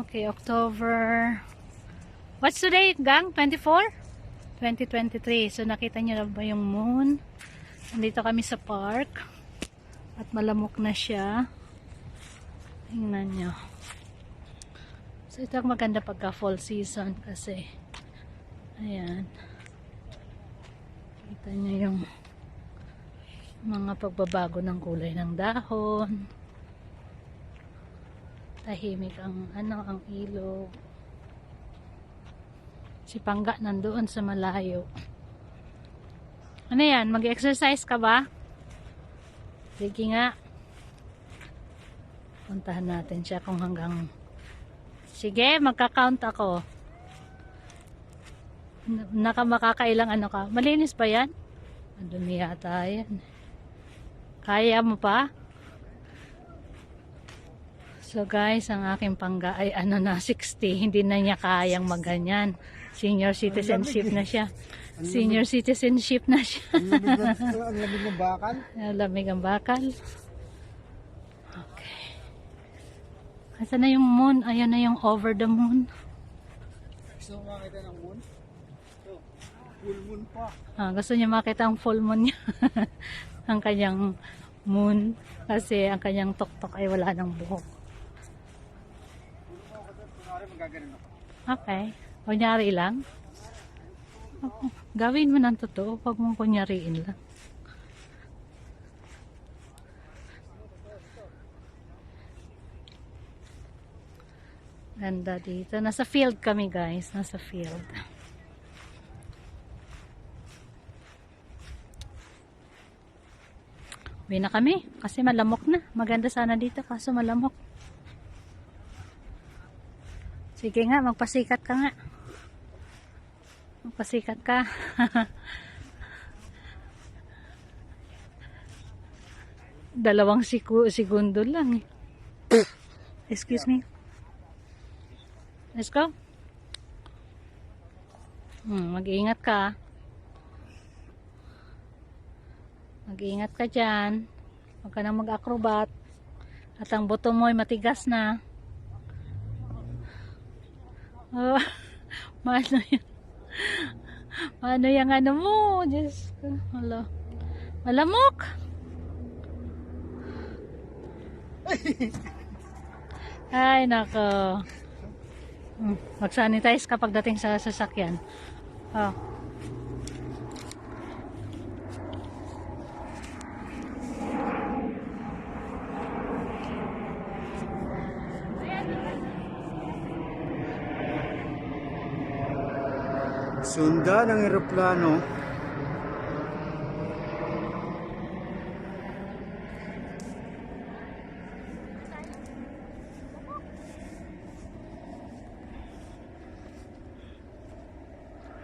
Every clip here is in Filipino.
Okay, October. What's today, gang? 24? 2023. So, nakita nyo na ba yung moon? Nandito kami sa park. At malamok na siya. Tingnan nyo. So, ito ang maganda pagka fall season kasi ayan. Kita nyo yung mga pagbabago ng kulay ng dahon. Tahimik ang ang ilog. Si Pangga nandoon sa malayo. Ano yan? Mag-exercise ka ba? Sige nga. Puntahan natin siya kung hanggang... Sige, magka-count ako. Makakailang ano ka? Malinis ba yan? Madumi yata yan. Kaya mo pa? So guys, ang aking Pangga ay ano na 60. Hindi na niya kayang magganyan. Senior citizenship na siya. Senior citizenship na siya. Ang lamig ng bakal? Ang lamig ang bakal. Okay. Asa na yung moon? Ayan na yung over the moon. Gusto mo makita ng moon? So, full moon pa. Gusto niya makita ang full moon niya. Ang kanyang moon. Kasi ang kanyang tuktok ay wala ng buhok. Okay. Kunyari lang. Gawin mo ng totoo. Huwag mong kunyariin lang. Ganda dito. Nasa field kami guys. Nasa field. Uwi na kami. Kasi malamok na. Maganda sana dito. Kaso malamok. Sige nga. Magpasikat ka nga. Magpasikat ka. Dalawang segundo lang eh. Excuse me. Let's go. Mag-iingat ka. Mag-iingat ka dyan. Huwag ka nang mag-acrobat. At ang buto mo ay matigas na. Oh, paano yan? Paano yung ano mo? Diyos ko. Hala. Malamok. Ay, nako. Mag-sanitize ka pagdating sa sasakyan. Oh. Sunda ng eroplano.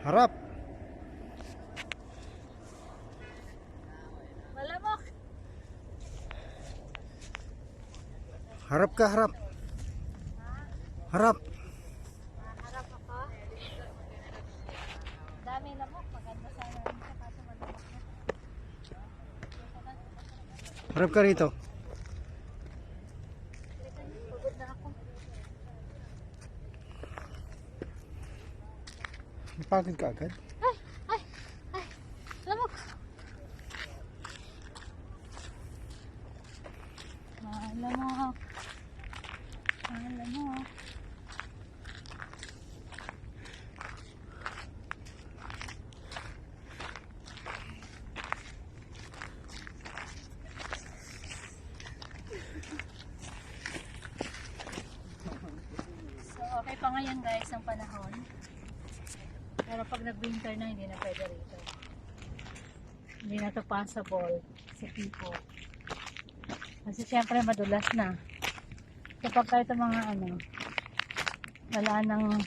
Harap. Malamok. Harap ka, harap. Harap. Harap ako. Dami lamok. Maganda sana rin siya kaso malamok na. Harap ka rito. Pagod na ako. Napagod ka agad? Ay! Lamok! Malamok. Malamok. So, okay pa ngayon guys ang panahon. Pero pag nag-winter na, hindi na pwede rito. Hindi na to possible sa people. Kasi siyempre madulas na. Kapag kahit mga wala nang